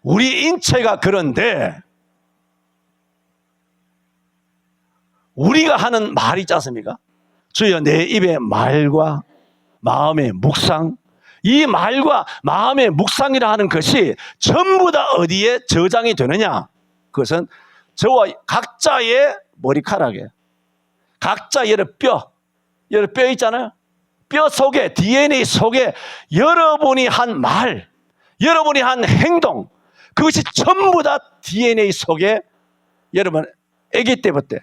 우리 인체가 그런데 우리가 하는 말이 있지 않습니까? 주여 내 입에 말과 마음의 묵상, 이 말과 마음의 묵상이라 하는 것이 전부 다 어디에 저장이 되느냐? 그것은 저와 각자의 머리카락에, 각자 여러 뼈 있잖아요. 뼈 속에, DNA 속에 여러분이 한 말, 여러분이 한 행동, 그것이 전부 다 DNA 속에, 여러분 아기 때부터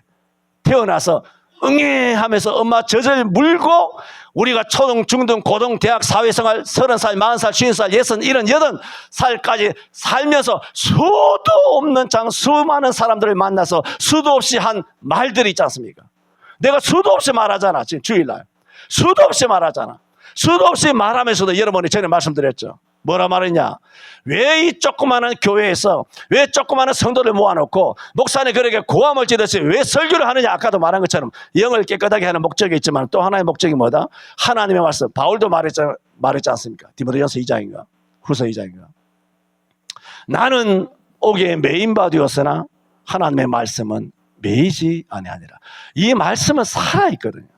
태어나서 응애 하면서 엄마 젖을 물고 우리가 초등, 중등, 고등, 대학, 사회생활 30살, 40살, 50살, 60, 70살까지 살면서 수도 없는 수많은 사람들을 만나서 수도 없이 한 말들이 있지 않습니까? 내가 수도 없이 말하잖아. 지금 주일날 수도 없이 말하잖아. 수도 없이 말하면서도 여러분이 전에 말씀드렸죠. 뭐라 말했냐? 왜 이 조그마한 교회에서 왜 조그마한 성도를 모아놓고 목사님 그렇게 고함을 지르시 왜 설교를 하느냐? 아까도 말한 것처럼 영을 깨끗하게 하는 목적이 있지만 또 하나의 목적이 뭐다? 하나님의 말씀. 바울도 말했지 않습니까? 디모데전서 2장인가 후서 2장인가. 나는 옥에 메인바 되었으나 하나님의 말씀은 매이지 아니하니라. 이 말씀은 살아있거든요.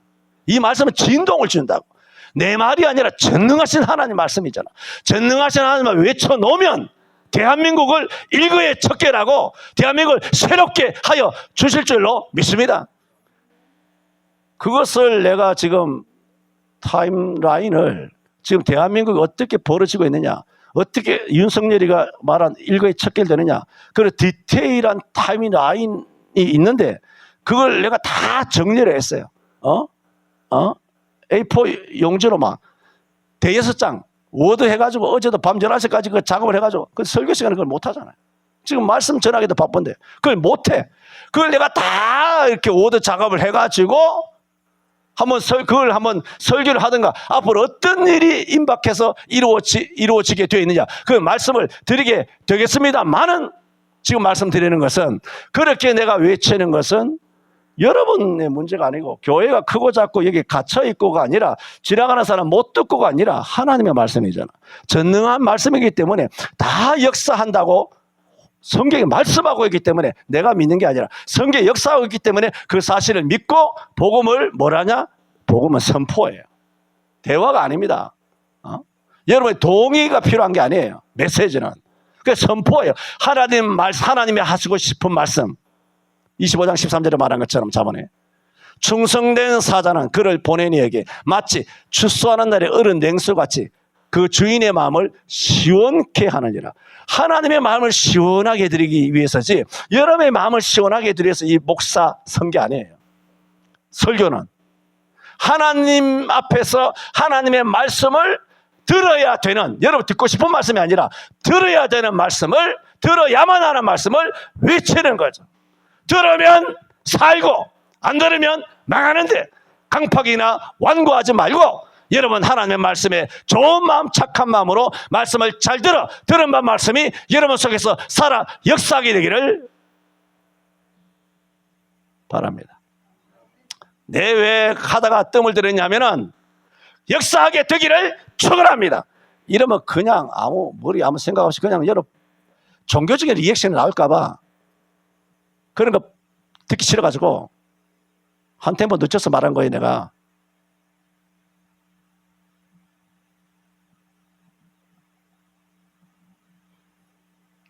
이 말씀은 진동을 준다고. 내 말이 아니라 전능하신 하나님 말씀이잖아. 전능하신 하나님을 외쳐놓으면 대한민국을 일거에 척결하고 대한민국을 새롭게 하여 주실 줄로 믿습니다. 그것을 내가 지금 타임라인을 지금 대한민국이 어떻게 벌어지고 있느냐, 어떻게 윤석열이가 말한 일거에 척결되느냐, 그런 디테일한 타임라인이 있는데 그걸 내가 다 정리를 했어요. A4 용지로 막 대여섯 장 워드 해가지고 어제도 밤 11시까지 그 작업을 해가지고 그 설교 시간에 그걸 못 하잖아요. 지금 말씀 전하기도 바쁜데 그걸 못 해. 그걸 내가 다 이렇게 워드 작업을 해가지고 그걸 한번 설교를 하든가 앞으로 어떤 일이 임박해서 이루어지게 되어 있느냐 그 말씀을 드리게 되겠습니다만은 지금 말씀드리는 것은 그렇게 내가 외치는 것은 여러분의 문제가 아니고 교회가 크고 작고 여기 갇혀있고가 아니라 지나가는 사람 못 듣고가 아니라 하나님의 말씀이잖아. 전능한 말씀이기 때문에 다 역사한다고 성경이 말씀하고 있기 때문에 내가 믿는 게 아니라 성경이 역사하고 있기 때문에 그 사실을 믿고 복음을 뭐라냐? 복음은 선포예요. 대화가 아닙니다. 여러분의 동의가 필요한 게 아니에요. 메시지는. 그 선포예요. 하나님이 하시고 싶은 말씀. 25장 13절에 말한 것처럼 자본에 충성된 사자는 그를 보낸 이에게 마치 추수하는 날에 얼은 냉수같이 그 주인의 마음을 시원케 하느니라. 하나님의 마음을 시원하게 해드리기 위해서지 여러분의 마음을 시원하게 해드리기 위해서 이 목사 선교 아니에요. 설교는 하나님 앞에서 하나님의 말씀을 들어야 되는, 여러분 듣고 싶은 말씀이 아니라 들어야 되는 말씀을, 들어야만 하는 말씀을 외치는 거죠. 들으면 살고 안 들으면 망하는데 강팍이나 완고하지 말고 여러분 하나님의 말씀에 좋은 마음 착한 마음으로 말씀을 잘 들은 말씀이 여러분 속에서 살아 역사하게 되기를 바랍니다. 내 왜 하다가 뜸을 들였냐면은 역사하게 되기를 축원합니다. 이러면 그냥 아무 생각 없이 그냥 여러분 종교적인 리액션이 나올까봐 그런 거 듣기 싫어가지고 한 템포 늦춰서 말한 거예요. 내가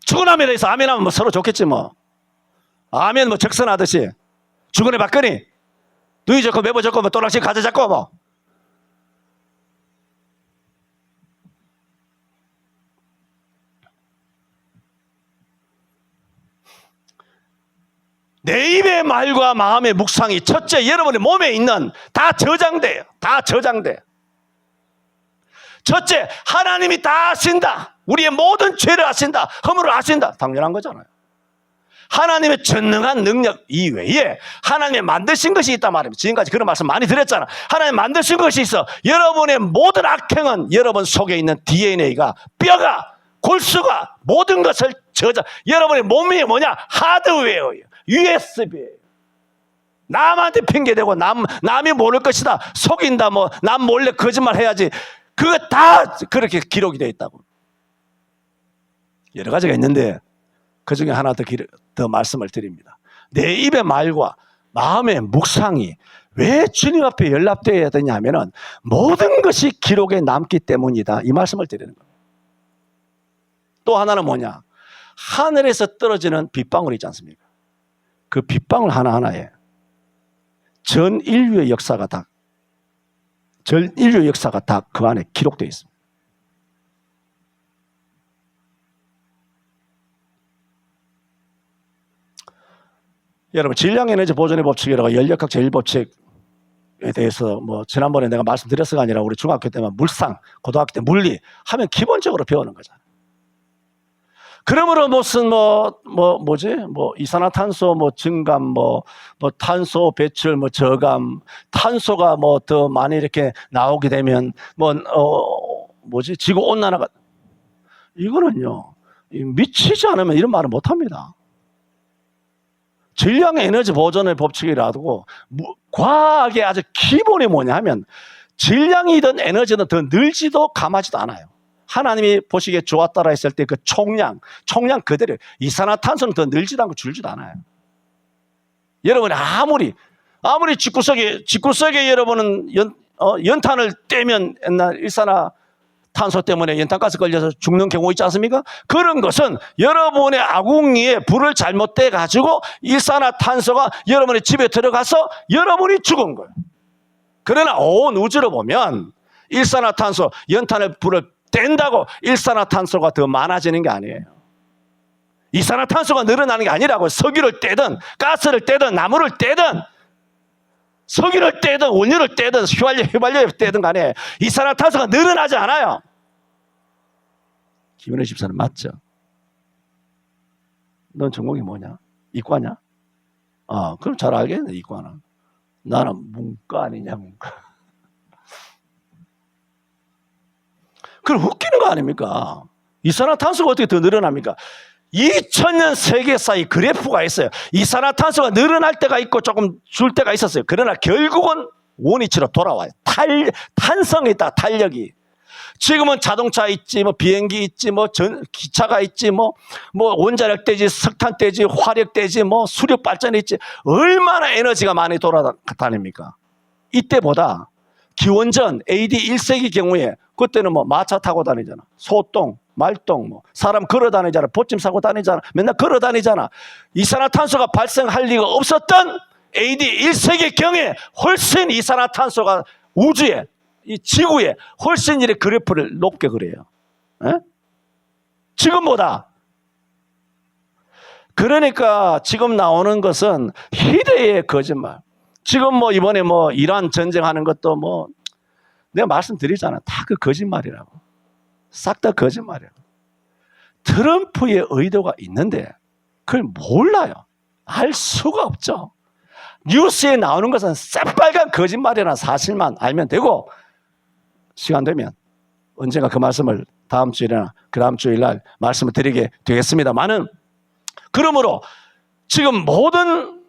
축원함에 대해서 아멘하면 뭐 서로 좋겠지 뭐. 아멘 뭐 적선하듯이 주거니 받거니 누이 좋고 매부 좋고 뭐 또랑씩 가져 잡고 뭐. 내 입의 말과 마음의 묵상이 첫째 여러분의 몸에 있는 다 저장돼요. 다 저장돼. 첫째 하나님이 다 아신다. 우리의 모든 죄를 아신다. 허물을 아신다. 당연한 거잖아요. 하나님의 전능한 능력 이외에 하나님의 만드신 것이 있단 말입니다. 지금까지 그런 말씀 많이 드렸잖아. 하나님 만드신 것이 있어. 여러분의 모든 악행은 여러분 속에 있는 DNA가 뼈가 골수가 모든 것을 저장. 여러분의 몸이 뭐냐? 하드웨어예요. USB예요. 남한테 핑계대고 남이 모를 것이다. 속인다. 뭐 남 몰래 거짓말 해야지. 그거 다 그렇게 기록이 되어 있다고. 여러 가지가 있는데 그 중에 하나 더 말씀을 드립니다. 내 입의 말과 마음의 묵상이 왜 주님 앞에 연락되어야 되냐 하면은 모든 것이 기록에 남기 때문이다. 이 말씀을 드리는 겁니다. 또 하나는 뭐냐? 하늘에서 떨어지는 빗방울이 있지 않습니까? 그 빗방울 하나하나에 전 인류의 역사가 다 그 안에 기록되어 있습니다. 여러분 질량에너지 보존의 법칙이라고 연력학 제1법칙에 대해서 뭐 지난번에 내가 말씀드렸어가 아니라 우리 중학교 때만 물상, 고등학교 때 물리 하면 기본적으로 배우는 거잖아요. 그러므로 무슨 이산화탄소 증감 탄소 배출 저감 탄소가 더 많이 이렇게 나오게 되면 지구 온난화가 이거는요 미치지 않으면 이런 말을 못 합니다. 질량의 에너지 보존의 법칙이라고 과학의 아주 기본이 뭐냐 하면 질량이든 에너지든 더 늘지도 감하지도 않아요. 하나님이 보시기에 좋았다라 했을 때 그 총량 그대로 이산화탄소는 더 늘지도 않고 줄지도 않아요. 여러분이 아무리 집구석에 여러분은 연탄을 떼면 옛날 일산화탄소 때문에 연탄가스 걸려서 죽는 경우 있지 않습니까? 그런 것은 여러분의 아궁이에 불을 잘못 떼가지고 일산화탄소가 여러분의 집에 들어가서 여러분이 죽은 거예요. 그러나 온 우주로 보면 일산화탄소, 연탄을 불을 뗀다고 일산화탄소가 더 많아지는 게 아니에요. 이산화탄소가 늘어나는 게 아니라고. 석유를 떼든 가스를 떼든 나무를 떼든 석유를 떼든 원유를 떼든 휘발유를 떼든 간에 이산화탄소가 늘어나지 않아요. 김은혜 집사는 맞죠? 넌 전공이 뭐냐? 이과냐? 그럼 잘 알겠네, 이과는. 나는 문과 아니냐, 문과. 그럼 웃기는 거 아닙니까? 이산화탄소가 어떻게 더 늘어납니까? 2000년 세계사의 그래프가 있어요. 이산화탄소가 늘어날 때가 있고 조금 줄 때가 있었어요. 그러나 결국은 원위치로 돌아와요. 탄성이 있다, 탄력이. 지금은 자동차 있지, 뭐 비행기 있지, 뭐 기차가 있지, 뭐 원자력대지, 석탄대지, 화력대지, 뭐 수력 발전이 있지. 얼마나 에너지가 많이 돌아다닙니까? 이때보다 기원전 AD 1세기 경우에 그때는 뭐 마차 타고 다니잖아. 소똥, 말똥, 뭐 사람 걸어 다니잖아. 보침 사고 다니잖아. 맨날 걸어 다니잖아. 이산화탄소가 발생할 리가 없었던 AD 1세기 경에 훨씬 이산화탄소가 우주에, 이 지구에 훨씬 이렇게 그래프를 높게 그래요. 에? 지금보다. 그러니까 지금 나오는 것은 희대의 거짓말. 지금 뭐 이번에 뭐 이란 전쟁하는 것도 뭐 내가 말씀드리잖아. 다 그 거짓말이라고. 싹 다 거짓말이라고. 트럼프의 의도가 있는데 그걸 몰라요. 알 수가 없죠. 뉴스에 나오는 것은 새빨간 거짓말이라는 사실만 알면 되고, 시간 되면 언젠가 그 말씀을 다음 주일이나 그 다음 주일날 말씀을 드리게 되겠습니다만은, 그러므로 지금 모든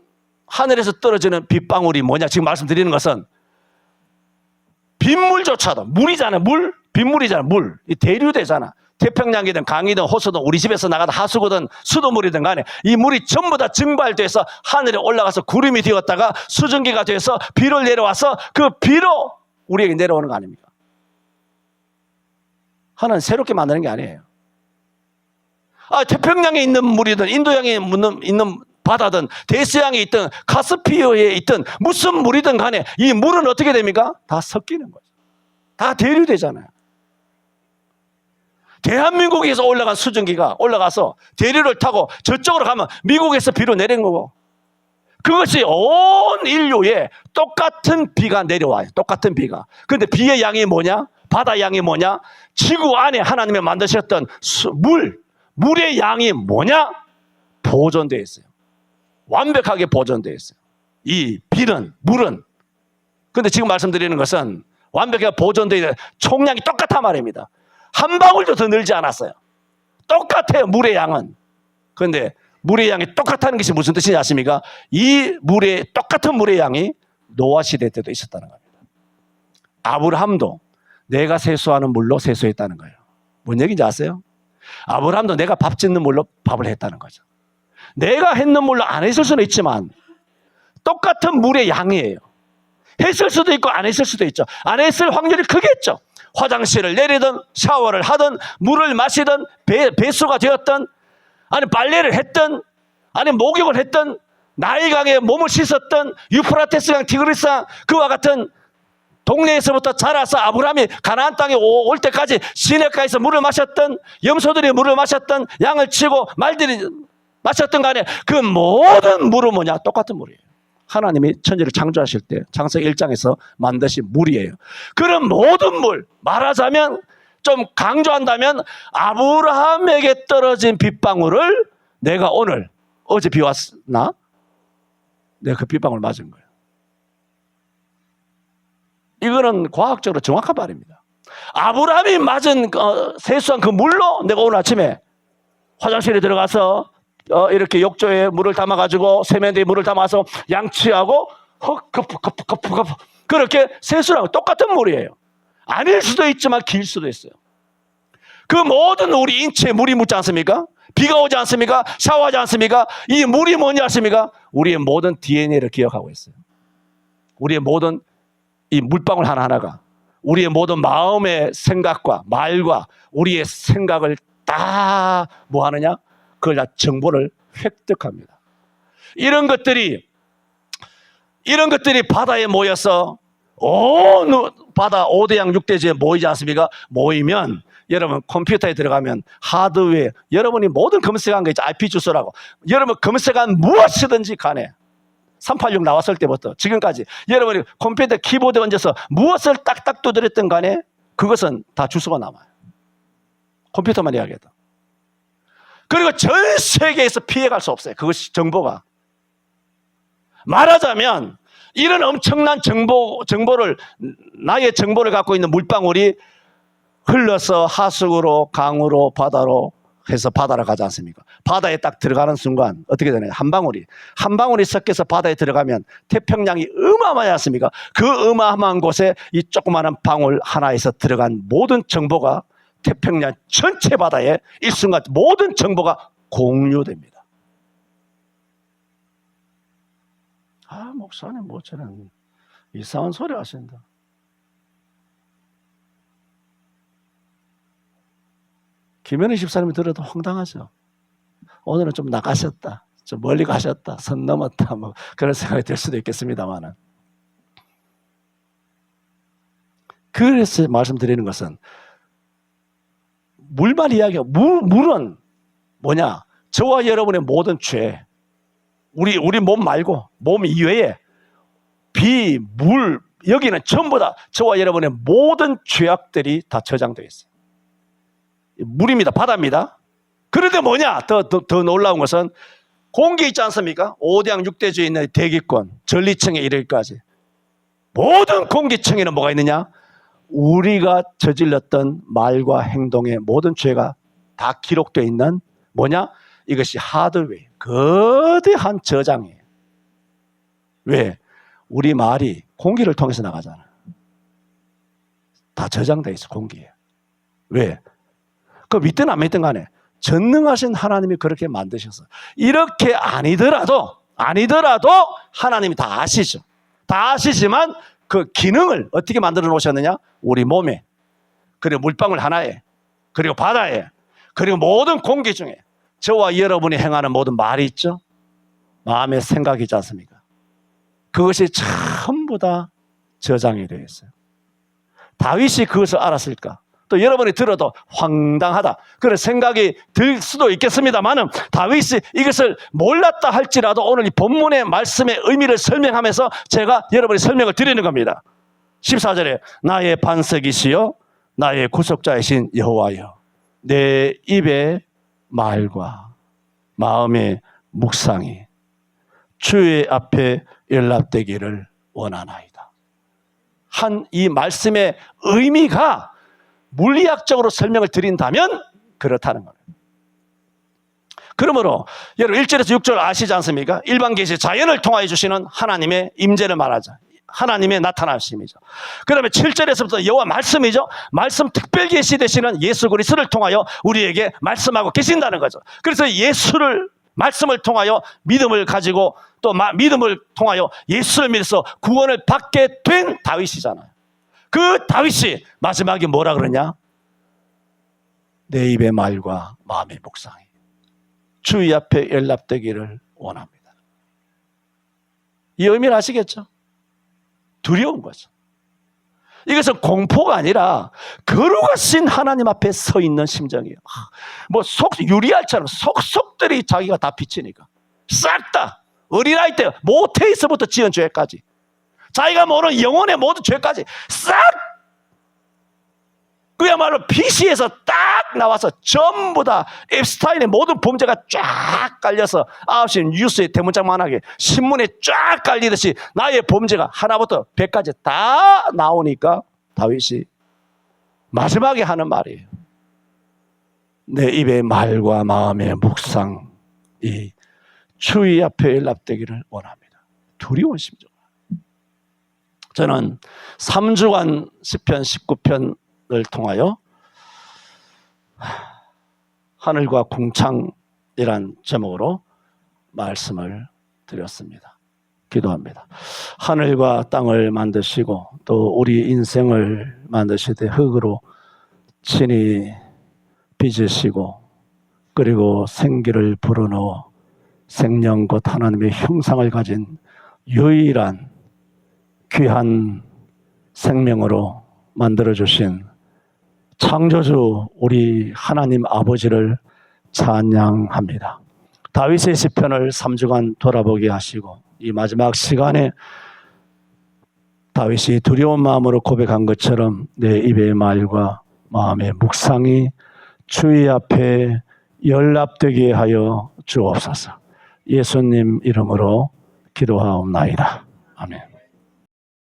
하늘에서 떨어지는 빗방울이 뭐냐, 지금 말씀드리는 것은 빗물조차도 물이잖아. 물, 빗물이잖아. 물, 이 대류되잖아. 태평양이든 강이든 호수든 우리 집에서 나가던 하수구든 수도물이든 간에 이 물이 전부 다 증발돼서 하늘에 올라가서 구름이 되었다가 수증기가 돼서 비로 내려와서 그 비로 우리에게 내려오는 거 아닙니까? 하나는 새롭게 만드는 게 아니에요. 태평양에 있는 물이든 인도양에 있는 바다든 대서양에 있든 카스피어에 있든 무슨 물이든 간에 이 물은 어떻게 됩니까? 다 섞이는 거죠. 다 대류되잖아요. 대한민국에서 올라간 수증기가 올라가서 대류를 타고 저쪽으로 가면 미국에서 비로 내린 거고, 그것이 온 인류에 똑같은 비가 내려와요. 똑같은 비가. 그런데 비의 양이 뭐냐? 바다 양이 뭐냐? 지구 안에 하나님이 만드셨던 물의 양이 뭐냐? 보존되어 있어요. 완벽하게 보존되어 있어요. 이 비는, 물은. 그런데 지금 말씀드리는 것은 완벽하게 보존되어 있는 총량이 똑같단 말입니다. 한 방울도 더 늘지 않았어요. 똑같아요, 물의 양은. 그런데 물의 양이 똑같다는 것이 무슨 뜻인지 아십니까? 이 똑같은 물의 양이 노아 시대 때도 있었다는 겁니다. 아브라함도 내가 세수하는 물로 세수했다는 거예요. 뭔 얘기인지 아세요? 아브라함도 내가 밥 짓는 물로 밥을 했다는 거죠. 내가 했는 물로 안 했을 수는 있지만 똑같은 물의 양이에요. 했을 수도 있고 안 했을 수도 있죠. 안 했을 확률이 크겠죠. 화장실을 내리든 샤워를 하든 물을 마시든 배수가 되었든, 아니 빨래를 했든, 아니 목욕을 했든, 나일강에 몸을 씻었든, 유프라테스강, 티그리스강, 그와 같은 동네에서부터 자라서 아브라함이 가나안 땅에 올 때까지 시내가에서 물을 마셨든, 염소들이 물을 마셨든, 양을 치고 말들이 마셨든 간에 그 모든 물은 뭐냐? 똑같은 물이에요. 하나님이 천지를 창조하실 때 창세기 1장에서 만드신 물이에요. 그런 모든 물, 말하자면 좀 강조한다면 아브라함에게 떨어진 빗방울을 내가 어제 비 왔나? 내가 그 빗방울 맞은 거예요. 이거는 과학적으로 정확한 말입니다. 아브라함이 맞은 세수한 그 물로 내가 오늘 아침에 화장실에 들어가서 이렇게 욕조에 물을 담아가지고 세면대에 물을 담아서 양치하고 컵 그렇게 세수하고 똑같은 물이에요. 아닐 수도 있지만 길 수도 있어요. 그 모든 우리 인체에 물이 묻지 않습니까? 비가 오지 않습니까? 샤워하지 않습니까? 이 물이 뭐냐 하십니까? 우리의 모든 DNA를 기억하고 있어요. 우리의 모든 이 물방울 하나하나가 우리의 모든 마음의 생각과 말과 우리의 생각을 다 뭐 하느냐? 그걸 다 정보를 획득합니다. 이런 것들이 바다에 모여서 바다 5대양 6대지에 모이지 않습니까? 모이면 여러분 컴퓨터에 들어가면 하드웨어, 여러분이 모든 검색한 거 있죠. IP 주소라고. 여러분 검색한 무엇이든지 간에 386 나왔을 때부터 지금까지 여러분이 컴퓨터 키보드에 얹어서 무엇을 딱딱 두드렸던 간에 그것은 다 주소가 남아요. 컴퓨터만 이야기해도. 그리고 전 세계에서 피해갈 수 없어요. 그것이 정보가. 말하자면 이런 엄청난 정보를 나의 정보를 갖고 있는 물방울이 흘러서 하수구로 강으로 바다로 해서 바다로 가지 않습니까? 바다에 딱 들어가는 순간 어떻게 되나요? 한 방울이 섞여서 바다에 들어가면 태평양이 어마어마하지 않습니까? 그 어마어마한 곳에 이 조그마한 방울 하나에서 들어간 모든 정보가 태평양 전체 바다에 일순간 모든 정보가 공유됩니다. 아, 목사님 뭐 저는 이상한 소리 하신다. 김현희 집사님이 들어도 황당하죠. 오늘은 좀 나가셨다, 좀 멀리 가셨다, 선 넘었다, 뭐 그런 생각이 들 수도 있겠습니다만은. 그래서 말씀드리는 것은 물만 이야기하고 물은 뭐냐? 저와 여러분의 모든 죄, 우리 몸 말고 몸 이외에 비, 물 여기는 전부 다 저와 여러분의 모든 죄악들이 다 저장되어 있어요. 물입니다. 바다입니다. 그런데 뭐냐? 더 놀라운 것은 공기 있지 않습니까? 5대양 6대주에 있는 대기권, 전리층에 이르기까지 모든 공기층에는 뭐가 있느냐? 우리가 저질렀던 말과 행동의 모든 죄가 다 기록되어 있는 뭐냐? 이것이 하드웨어, 거대한 저장이에요. 왜? 우리 말이 공기를 통해서 나가잖아요. 다 저장되어 있어, 공기에. 왜? 그 믿든 안 믿든 간에 전능하신 하나님이 그렇게 만드셔서 이렇게 아니더라도 하나님이 다 아시죠. 다 아시지만 그 기능을 어떻게 만들어 놓으셨느냐? 우리 몸에, 그리고 물방울 하나에, 그리고 바다에, 그리고 모든 공기 중에 저와 여러분이 행하는 모든 말이 있죠. 마음의 생각이 있지 않습니까? 그것이 전부 다 저장이 되어 있어요. 다윗이 그것을 알았을까? 또 여러분이 들어도 황당하다 그런 생각이 들 수도 있겠습니다만은 다윗이 이것을 몰랐다 할지라도 오늘 이 본문의 말씀의 의미를 설명하면서 제가 여러분이 설명을 드리는 겁니다. 14절에 나의 반석이시여 나의 구속자이신 여호와여 내 입의 말과 마음의 묵상이 주의 앞에 연락되기를 원하나이다. 한 이 말씀의 의미가 물리학적으로 설명을 드린다면 그렇다는 겁니다. 그러므로 여러분 1절에서 6절 아시지 않습니까? 일반 계시 자연을 통하여 주시는 하나님의 임재를 말하죠. 하나님의 나타나심이죠. 그 다음에 7절에서부터 여호와 말씀이죠. 말씀 특별 계시되시는 예수 그리스도를 통하여 우리에게 말씀하고 계신다는 거죠. 그래서 예수를 말씀을 통하여 믿음을 가지고 또 믿음을 통하여 예수를 믿어서 구원을 받게 된 다윗이잖아요. 그 다윗이 마지막에 뭐라 그러냐? 내 입의 말과 마음의 묵상이 주의 앞에 연락되기를 원합니다. 이 의미를 아시겠죠? 두려운 거죠. 이것은 공포가 아니라 거룩하신 하나님 앞에 서 있는 심정이에요. 뭐 유리알처럼 속속들이 자기가 다 비치니까 싹 다 어린아이 때 모태에서부터 지은 죄까지 자기가 모르는 영혼의 모든 죄까지 싹 그야말로 PC에서 딱 나와서 전부 다 앱스타인의 모든 범죄가 쫙 깔려서 9시 뉴스에 대문짝만하게 신문에 쫙 깔리듯이 나의 범죄가 하나부터 100까지 다 나오니까 다윗이 마지막에 하는 말이에요. 내 입의 말과 마음의 묵상이 주의 앞에 연락되기를 원합니다. 두려운 심정. 저는 3주간 시편 19편을 통하여 하늘과 궁창이란 제목으로 말씀을 드렸습니다. 기도합니다. 하늘과 땅을 만드시고 또 우리 인생을 만드시되 흙으로 친히 빚으시고 그리고 생기를 불어넣어 생명 곧 하나님의 형상을 가진 유일한 귀한 생명으로 만들어주신 창조주 우리 하나님 아버지를 찬양합니다. 다윗의 시편을 3주간 돌아보게 하시고 이 마지막 시간에 다윗이 두려운 마음으로 고백한 것처럼 내 입의 말과 마음의 묵상이 주의 앞에 연락되게 하여 주옵소서. 예수님 이름으로 기도하옵나이다. 아멘.